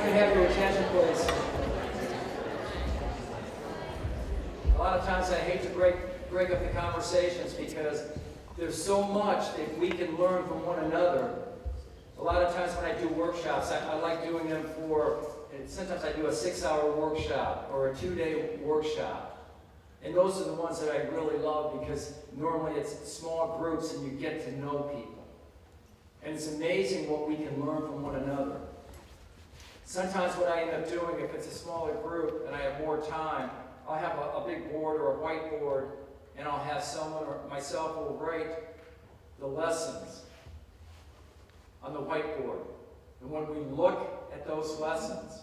can have your attention, please. A lot of times I hate to break up the conversations because there's so much that we can learn from one another. A lot of times when I do workshops, I like doing them and sometimes I do a 6-hour workshop or a 2-day workshop. And those are the ones that I really love because normally it's small groups and you get to know people. And it's amazing what we can learn from one another. Sometimes what I end up doing, if it's a smaller group and I have more time, I'll have a big board or a whiteboard, and I'll have someone or myself will write the lessons on the whiteboard. And when we look at those lessons,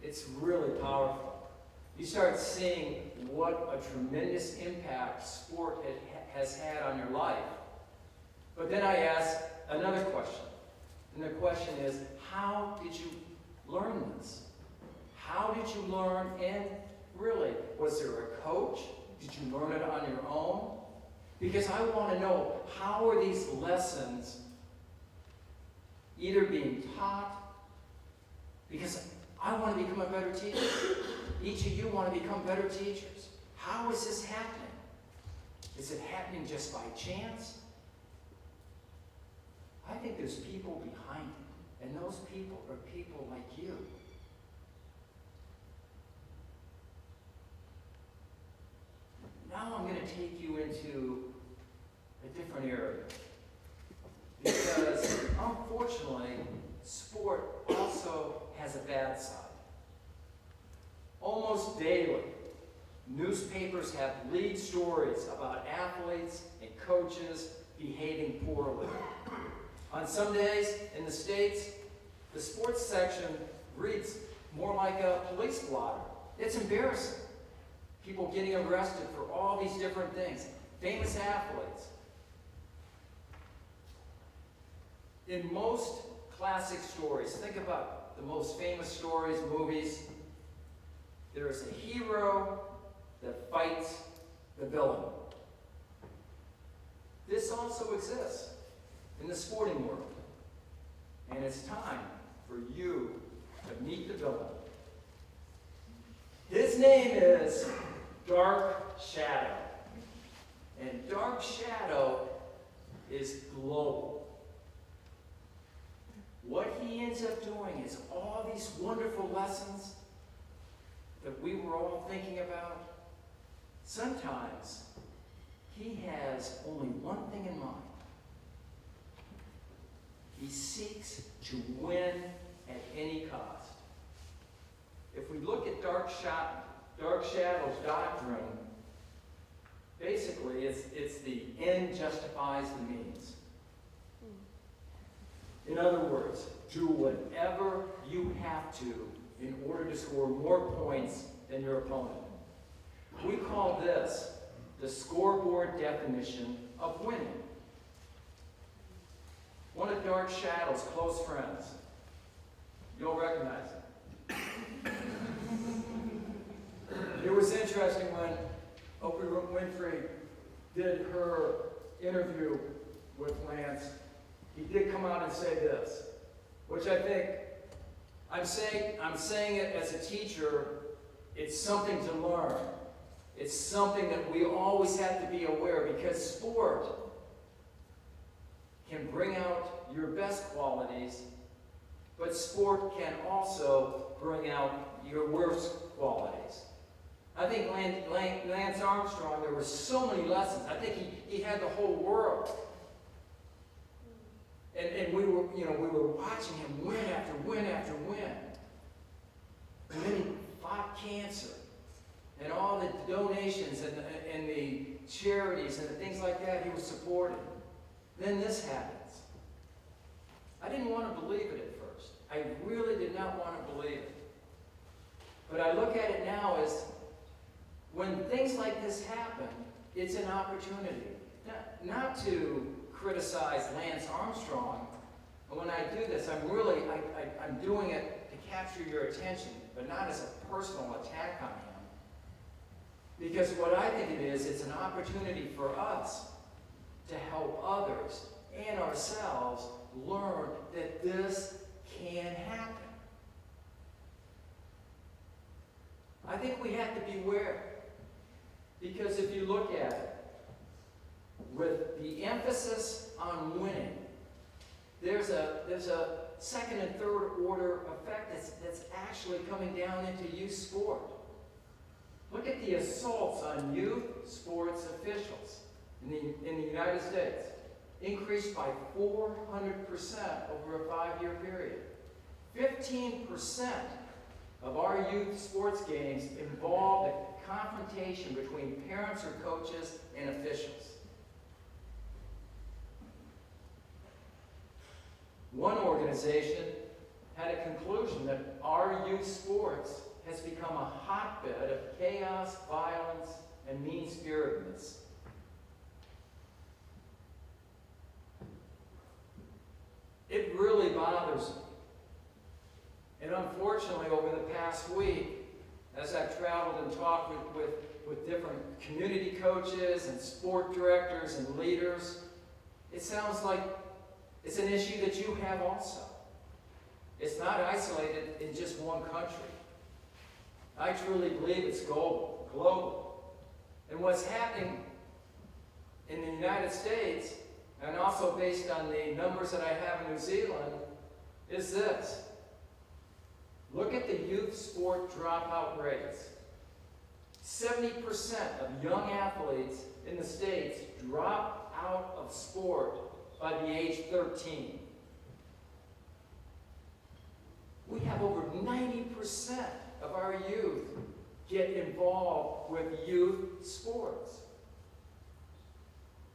it's really powerful. You start seeing what a tremendous impact sport has had on your life. But then I ask another question. And the question is, how did you learn this? How did you learn? And really, was there a coach? Did you learn it on your own? Because I want to know, how are these lessons either being taught? Because I want to become a better teacher. Each of you want to become better teachers. How is this happening? Is it happening just by chance? I think there's people behind it, and those people are people like you. Now I'm going to take you into a different area. Because, unfortunately, sport also has a bad side. Almost daily, newspapers have lead stories about athletes and coaches behaving poorly. On some days in the States, the sports section reads more like a police blotter. It's embarrassing. People getting arrested for all these different things. Famous athletes. In most classic stories, think about the most famous stories, movies, there is a hero that fights the villain. This also exists in the sporting world. And it's time for you to meet the villain. His name is Dark Shadow. And Dark Shadow is global. What he ends up doing is all these wonderful lessons that we were all thinking about. Sometimes he has only one thing in mind. He seeks to win at any cost. If we look at Dark Shadow's doctrine, basically it's the end justifies the means. In other words, do whatever you have to in order to score more points than your opponent. We call this the scoreboard definition of winning. One of Dark Shadow's close friends, you'll recognize him. It was interesting when Oprah Winfrey did her interview with Lance. He did come out and say this, which I think, I'm saying it as a teacher, it's something to learn. It's something that we always have to be aware, because sport can bring out your best qualities, but sport can also bring out your worst qualities. I think Lance Armstrong, there were so many lessons. I think he had the whole world. And we were watching him win after win after win. And then he fought cancer. And all the donations and the charities and the things like that he was supporting. Then this happens. I didn't want to believe it at first. I really did not want to believe it. But I look at it now as, when things like this happen, it's an opportunity. Not to criticize Lance Armstrong. And when I do this, I'm doing it to capture your attention, but not as a personal attack on him. Because what I think it is, it's an opportunity for us to help others and ourselves learn that this can happen. I think we have to beware. Because if you look at it, with the emphasis on winning, there's a second and third order effect that's actually coming down into youth sport. Look at the assaults on youth sports officials in the United States. Increased by 400% over a 5-year period. 15% of our youth sports games involved a confrontation between parents or coaches and officials. One organization had a conclusion that our youth sports has become a hotbed of chaos, violence, and mean-spiritedness. It really bothers me. And unfortunately, over the past week, as I've traveled and talked with different community coaches and sport directors and leaders, it sounds like it's an issue that you have also. It's not isolated in just one country. I truly believe it's global. And what's happening in the United States, and also based on the numbers that I have in New Zealand, is this. Look at the youth sport dropout rates. 70% of young athletes in the States drop out of sport by the age 13. We have over 90% of our youth get involved with youth sports.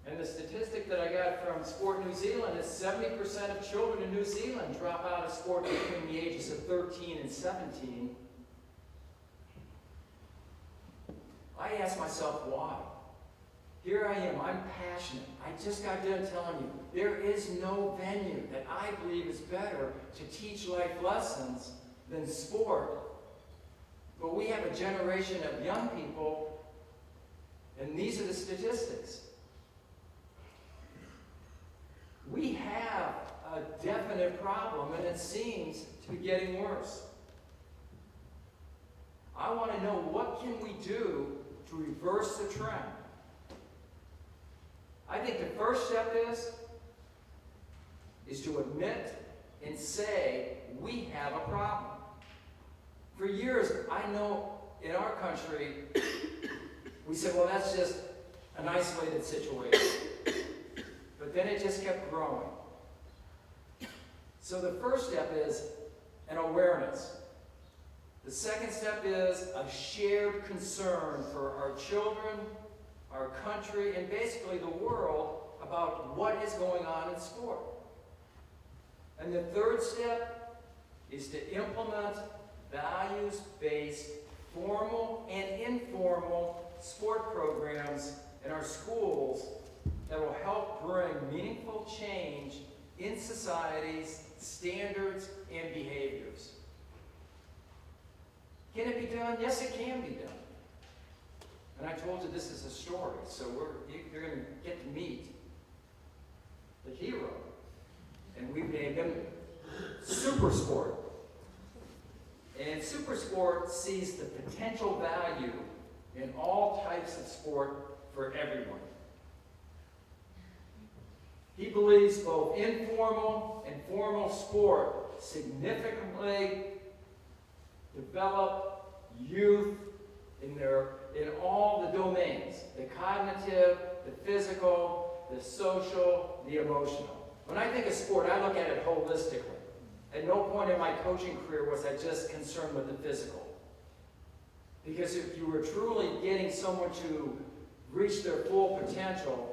And the statistic that I got from Sport New Zealand is 70% of children in New Zealand drop out of sport between the ages of 13 and 17. I ask myself why. Here I am, I'm passionate. I just got done telling you, there is no venue that I believe is better to teach life lessons than sport. But we have a generation of young people, and these are the statistics. We have a definite problem, and it seems to be getting worse. I want to know, what can we do to reverse the trend? I think the first step is to admit and say, we have a problem. For years, I know in our country, we said, well, that's just an isolated situation. But then it just kept growing. So the first step is an awareness. The second step is a shared concern for our children, our country, and basically the world about what is going on in sport. And the third step is to implement values-based, formal and informal sport programs in our schools that will help bring meaningful change in society's standards and behaviors. Can it be done? Yes, it can be done. And I told you this is a story, so you're going to get to meet the hero. And we've named him Super Sport. And Super Sport sees the potential value in all types of sport for everyone. He believes both informal and formal sport significantly develop youth in all the domains, the cognitive, the physical, the social, the emotional. When I think of sport, I look at it holistically. At no point in my coaching career was I just concerned with the physical. Because if you were truly getting someone to reach their full potential,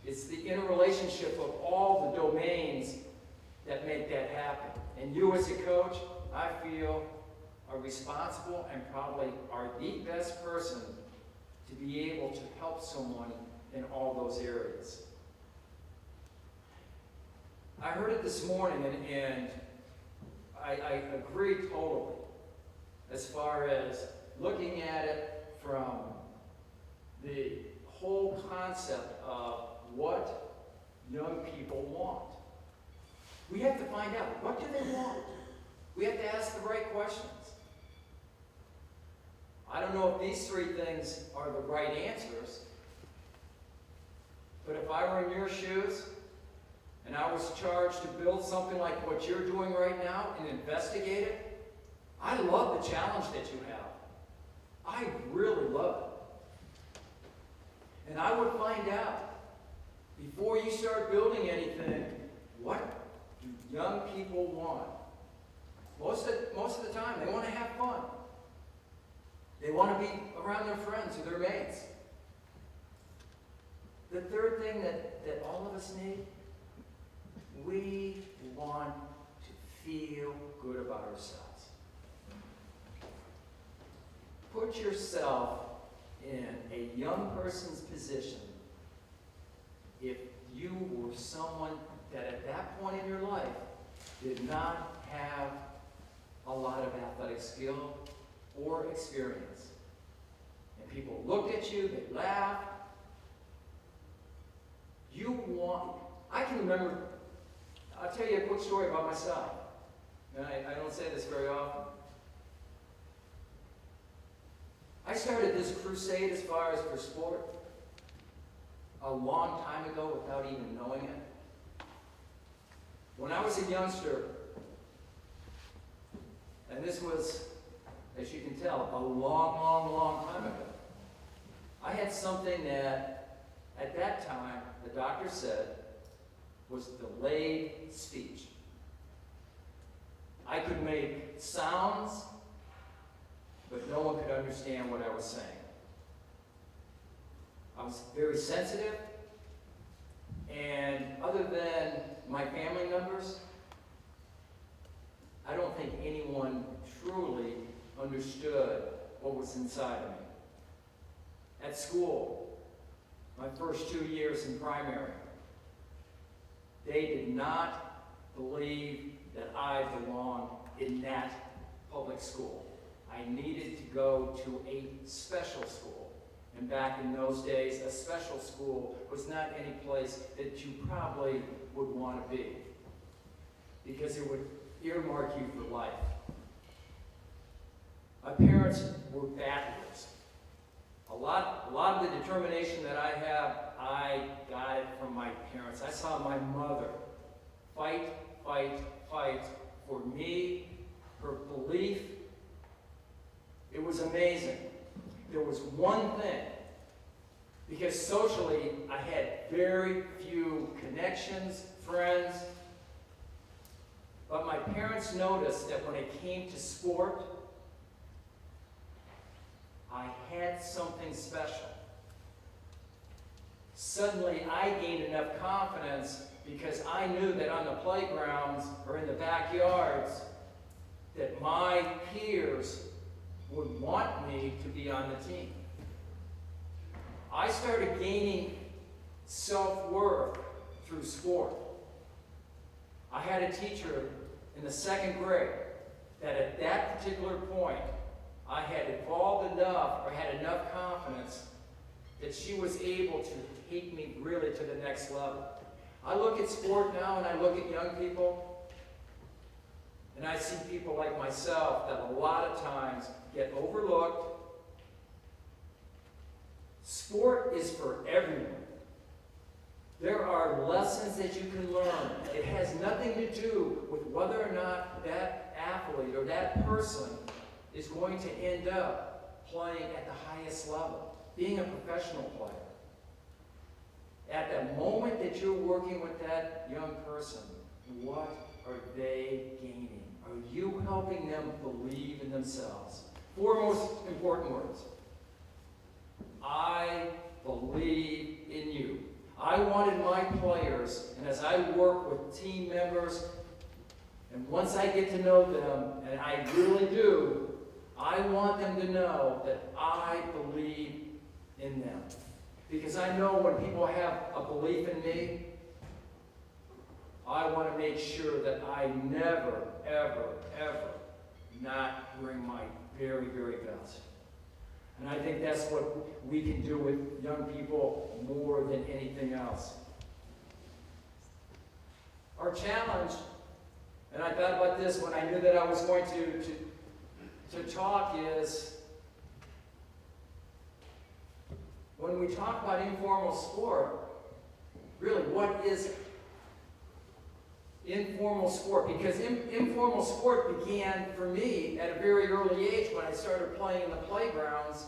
it's the interrelationship of all the domains that make that happen. And you as a coach, I feel, are responsible and probably are the best person to be able to help someone in all those areas. I heard it this morning, and I agree totally as far as looking at it from the whole concept of what young people want. We have to find out, what do they want? We have to ask the right questions. I don't know if these three things are the right answers, but if I were in your shoes and I was charged to build something like what you're doing right now and investigate it, I love the challenge that you have. I really love it. And I would find out, before you start building anything, what do young people want? Most of the time, they want to have fun. They want to be around their friends or their mates. The third thing that all of us need, we want to feel good about ourselves. Put yourself in a young person's position. If you were someone that at that point in your life did not have a lot of athletic skill or experience, and people looked at you, they laughed, I can remember, I'll tell you a quick story about myself, and I don't say this very often. I started this crusade as far as for sport a long time ago without even knowing it. When I was a youngster, and this was, as you can tell, a long time ago, I had something that, at that time, the doctor said was delayed speech. I could make sounds, but no one could understand what I was saying. I was very sensitive, and other than my family members, I don't think anyone truly understood what was inside of me. At school, my first 2 years in primary, they did not believe that I belonged in that public school. I needed to go to a special school. And back in those days, a special school was not any place that you probably would want to be, because it would earmark you for life. My parents were battlers. A lot of the determination that I have, I got it from my parents. I saw my mother fight for me, her belief. It was amazing. There was one thing, because socially I had very few connections, friends, but my parents noticed that when it came to sport, I had something special. Suddenly I gained enough confidence because I knew that on the playgrounds or in the backyards that my peers would want me to be on the team. I started gaining self-worth through sport. I had a teacher in the 2nd grade that at that particular point I had evolved enough or had enough confidence that she was able to take me really to the next level. I look at sport now and I look at young people and I see people like myself that a lot of times get overlooked. Sport is for everyone. There are lessons that you can learn. It has nothing to do with whether or not that athlete or that person is going to end up playing at the highest level, being a professional player. At the moment that you're working with that young person, what are they gaining? Are you helping them believe in themselves? 4 most important words. I believe in you. I wanted my players, and as I work with team members, and once I get to know them, and I really do, I want them to know that I believe in them. Because I know when people have a belief in me, I want to make sure that I never, ever not bring my very, very best. And I think that's what we can do with young people more than anything else. Our challenge, and I thought about this when I knew that I was going to talk, is when we talk about informal sport, really, what is informal sport? Because informal sport began for me at a very early age when I started playing in the playgrounds.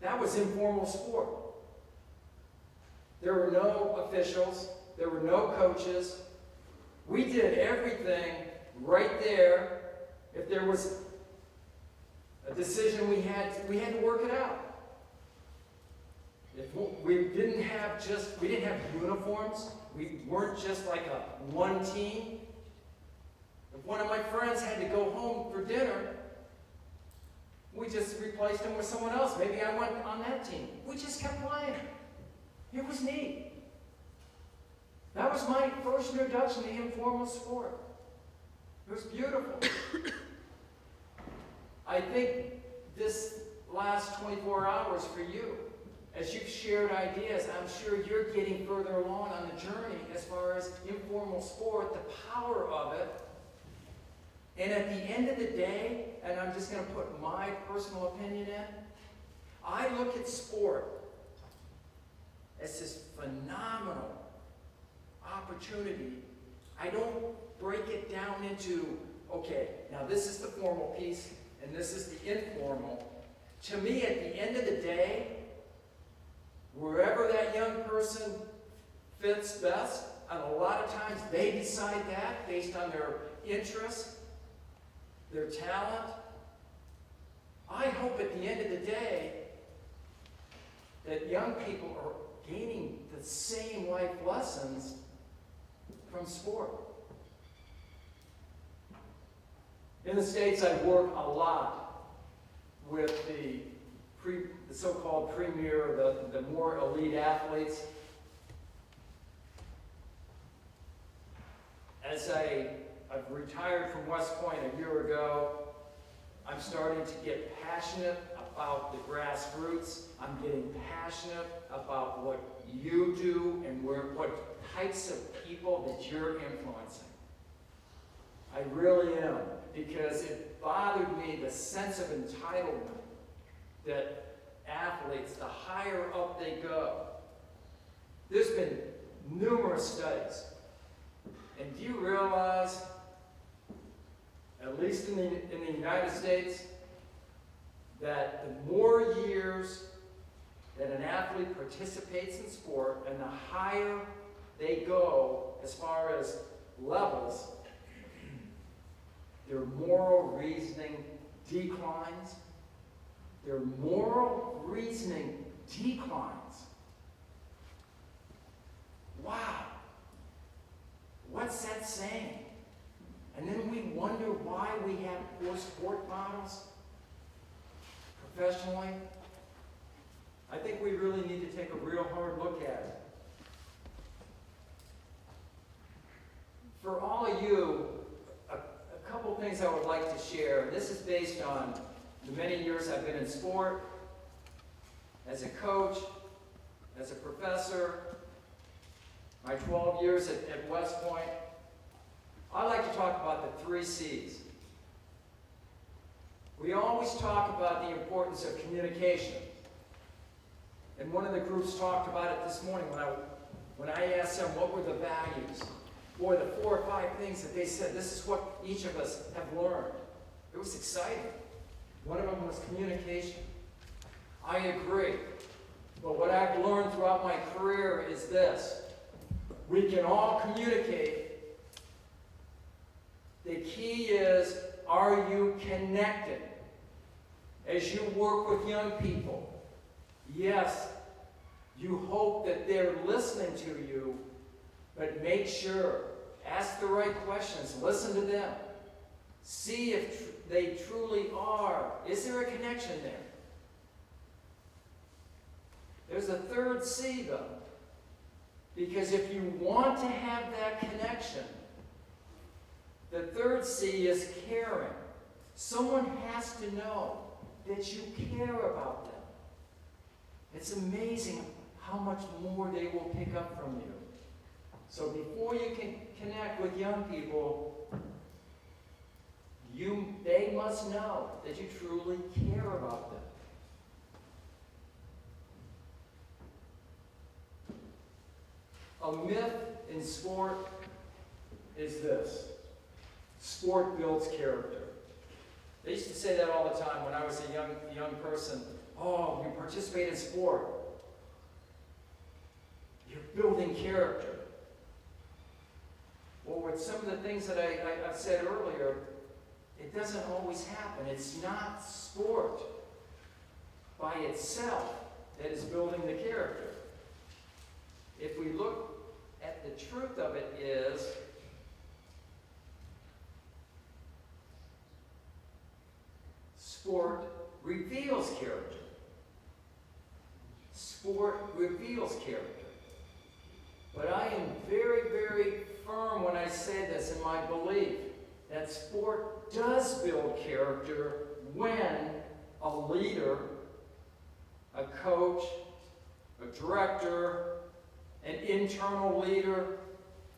That was informal sport. There were no officials. There were no coaches. We did everything right there. If there was a decision we had to work it out. If we didn't have uniforms. We weren't just like one team. If one of my friends had to go home for dinner, we just replaced him with someone else. Maybe I went on that team. We just kept playing. It was neat. That was my first introduction to informal sport. It was beautiful. I think this last 24 hours for you, as you've shared ideas, I'm sure you're getting further along on the journey as far as informal sport, the power of it. And at the end of the day, and I'm just going to put my personal opinion in, I look at sport as this phenomenal opportunity. I don't break it down into, okay, now this is the formal piece, and this is the informal. To me, at the end of the day, wherever that young person fits best, and a lot of times they decide that based on their interests, their talent. I hope at the end of the day that young people are gaining the same life lessons from sport. In the States, I work a lot with the so-called premier, the more elite athletes. As I've retired from West Point a year ago, I'm starting to get passionate about the grassroots. I'm getting passionate about what you do and what types of people that you're influencing. I really am, because it bothered me, the sense of entitlement that athletes, the higher up they go. There's been numerous studies. And do you realize, at least in the United States, that the more years that an athlete participates in sport and the higher they go as far as levels, their moral reasoning declines. Their moral reasoning declines. Wow. What's that saying? And then we wonder why we have poor sport models professionally. I think we really need to take a real hard look at it. For all of you, a couple things I would like to share. This is based on the many years I've been in sport, as a coach, as a professor, my 12 years at West Point. I like to talk about the 3 C's. We always talk about the importance of communication. And one of the groups talked about it this morning when I asked them what were the values. Boy, the 4 or 5 things that they said, this is what each of us have learned. It was exciting. One of them was communication. I agree. But what I've learned throughout my career is this. We can all communicate. The key is, are you connected? As you work with young people, yes, you hope that they're listening to you, but make sure, ask the right questions, listen to them. See if they truly are. Is there a connection there? There's a 3rd C, though. Because if you want to have that connection, the 3rd C is caring. Someone has to know that you care about them. It's amazing how much more they will pick up from you. So before you can connect with young people, they must know that you truly care about them. A myth in sport is this: sport builds character. They used to say that all the time when I was a young person. Oh, you participate in sport, you're building character. Well, with some of the things that I've said earlier, it doesn't always happen. It's not sport by itself that is building the character. If we look at the truth of it is, sport reveals character. Sport reveals character. But I am very, very firm when I say this in my belief that sport does build character when a leader, a coach, a director, an internal leader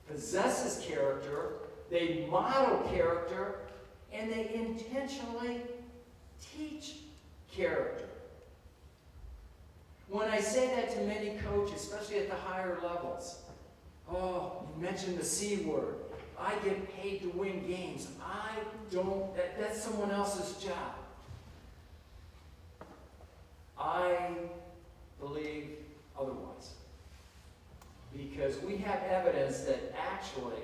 possesses character, they model character, and they intentionally teach character. When I say that to many coaches, especially at the higher levels, oh, you mentioned the C word. I get paid to win games. I don't, that's someone else's job. I believe otherwise. Because we have evidence that actually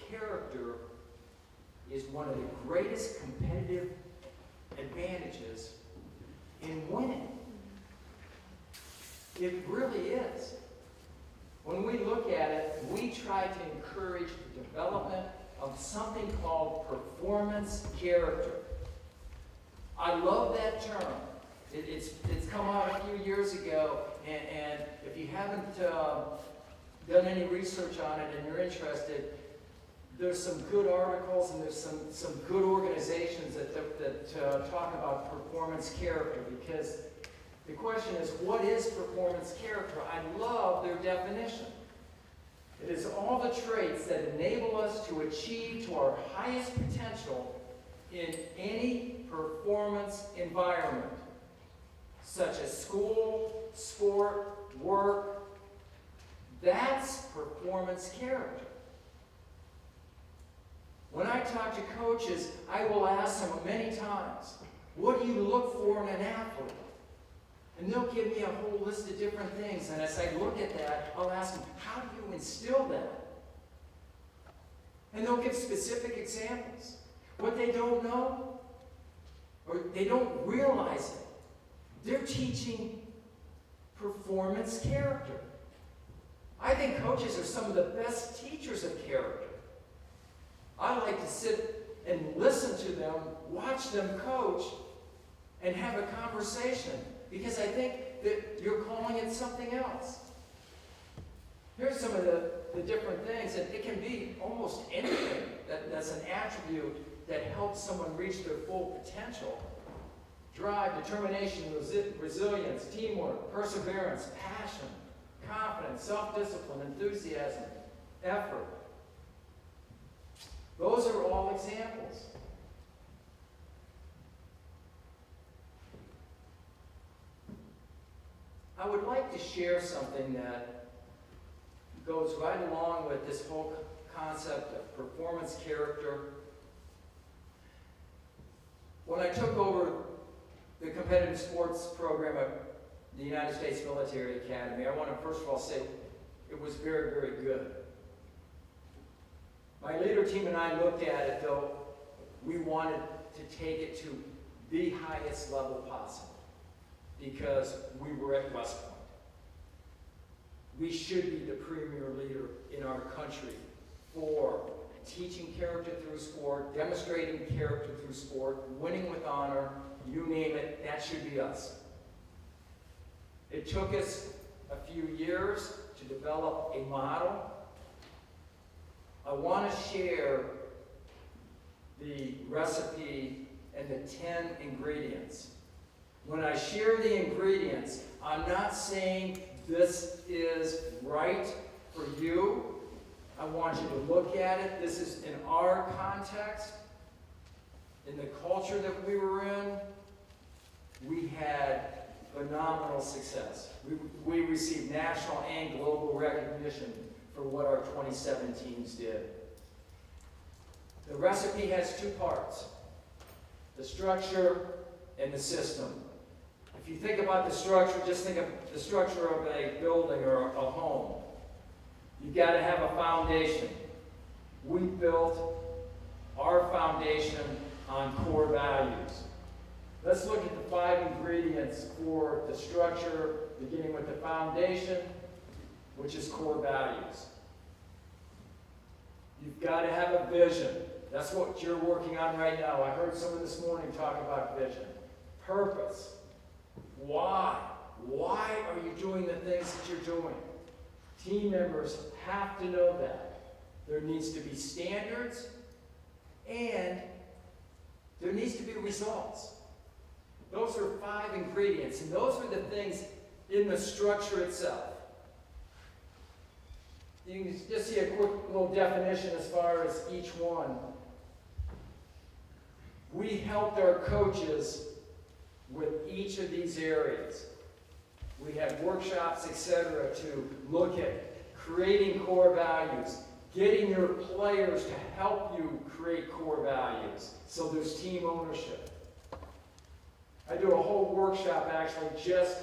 character is one of the greatest competitive advantages in winning. It really is. When we look at it, we try to encourage the development of something called performance character. I love that term. It's come out a few years ago, and if you haven't done any research on it and you're interested, there's some good articles and there's some good organizations that talk about performance character, because the question is, what is performance character? I love their definition. It is all the traits that enable us to achieve to our highest potential in any performance environment, such as school, sport, work. That's performance character. When I talk to coaches, I will ask them many times, what do you look for in an athlete? And they'll give me a whole list of different things. And as I look at that, I'll ask them, how do you instill that? And they'll give specific examples. What they don't know, or they don't realize it, they're teaching performance character. I think coaches are some of the best teachers of character. I like to sit and listen to them, watch them coach, and have a conversation, because I think that you're calling it something else. Here's some of the different things, and it can be almost anything that's an attribute that helps someone reach their full potential. Drive, determination, resilience, teamwork, perseverance, passion, confidence, self-discipline, enthusiasm, effort. Those are all examples. I would like to share something that goes right along with this whole concept of performance character. When I took over the competitive sports program at the United States Military Academy, I want to first of all say it was very, very good. My leader team and I looked at it, though, we wanted to take it to the highest level possible, because we were at West Point. We should be the premier leader in our country for teaching character through sport, demonstrating character through sport, winning with honor, you name it, that should be us. It took us a few years to develop a model. I want to share the recipe and the 10 ingredients. When I share the ingredients, I'm not saying this is right for you. I want you to look at it. This is in our context, in the culture that we were in. We had phenomenal success. We received national and global recognition for what our 27 teams did. The recipe has two parts, the structure and the system. If you think about the structure, just think of the structure of a building or a home. You've got to have a foundation. We built our foundation on core values. Let's look at the 5 ingredients for the structure, beginning with the foundation, which is core values. You've got to have a vision. That's what you're working on right now. I heard someone this morning talk about vision. Purpose. Why? Why are you doing the things that you're doing? Team members have to know that. There needs to be standards, and there needs to be results. Those are 5 ingredients, and those are the things in the structure itself. You can just see a quick little definition as far as each one. We helped our coaches with each of these areas. We had workshops, etc., to look at creating core values, getting your players to help you create core values, so there's team ownership. I do a whole workshop actually just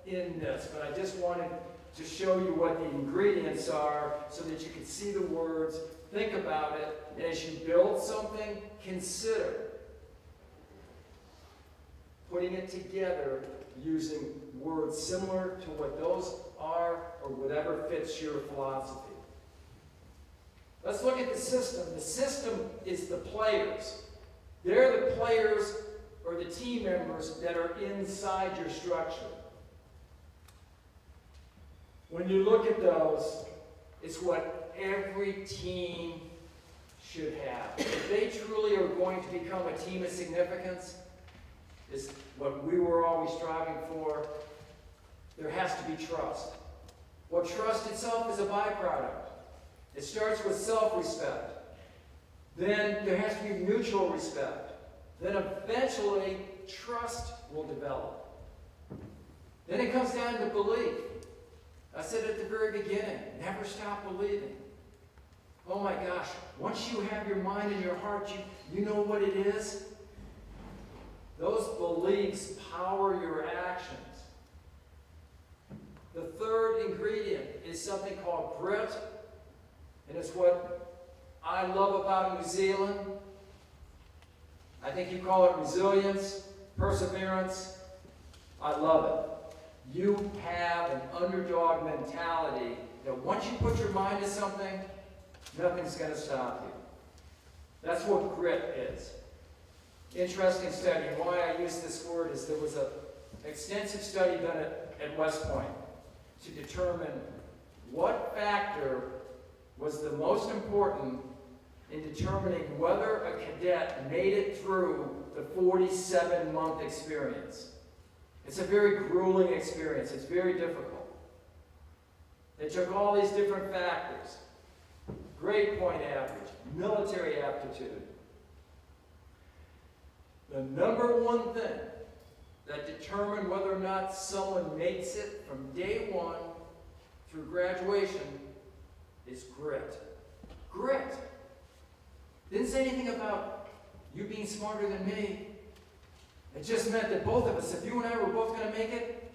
in this, but I just wanted to show you what the ingredients are so that you can see the words, think about it, and as you build something, consider putting it together using words similar to what those are or whatever fits your philosophy. Let's look at the system. The system is the players. They're the players or the team members that are inside your structure. When you look at those, it's what every team should have. If they truly are going to become a team of significance, is what we were always striving for, there has to be trust. Well, trust itself is a byproduct. It starts with self-respect. Then there has to be mutual respect. Then eventually, trust will develop. Then it comes down to belief. I said at the very beginning, never stop believing. Oh my gosh, once you have your mind and your heart, you know what it is? Those beliefs power your actions. The third ingredient is something called grit, and it's what I love about New Zealand. I think you call it resilience, perseverance. I love it. You have an underdog mentality that once you put your mind to something, nothing's going to stop you. That's what grit is. Interesting study, and why I use this word is there was an extensive study done at West Point to determine what factor was the most important in determining whether a cadet made it through the 47-month experience. It's a very grueling experience. It's very difficult. They took all these different factors. Grade point average, military aptitude. The number one thing that determined whether or not someone makes it from day one through graduation is grit. Grit. Didn't say anything about you being smarter than me. It just meant that both of us, if you and I were both going to make it,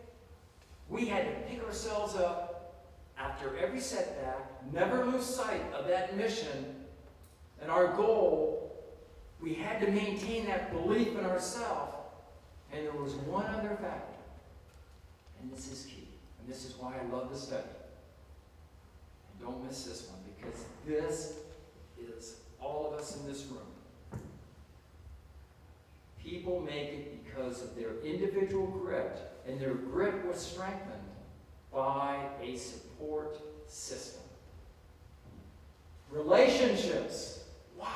we had to pick ourselves up after every setback, never lose sight of that mission and our goal. We had to maintain that belief in ourselves. And there was one other factor, and this is key, and this is why I love the study. And don't miss this one, because this is all of us in this room. People make it because of their individual grit, and their grit was strengthened by a support system. Relationships. Wow.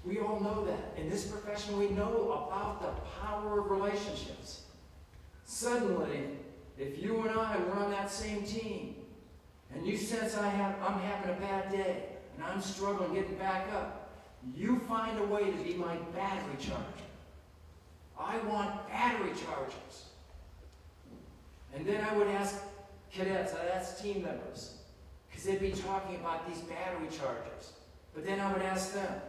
We all know that. In this profession, we know about the power of relationships. Suddenly, if you and I were on that same team, and you sense I'm having a bad day, and I'm struggling getting back up, you find a way to be my battery charger. I want battery chargers. And then I would ask cadets, I'd ask team members, because they'd be talking about these battery chargers. But then I would ask them,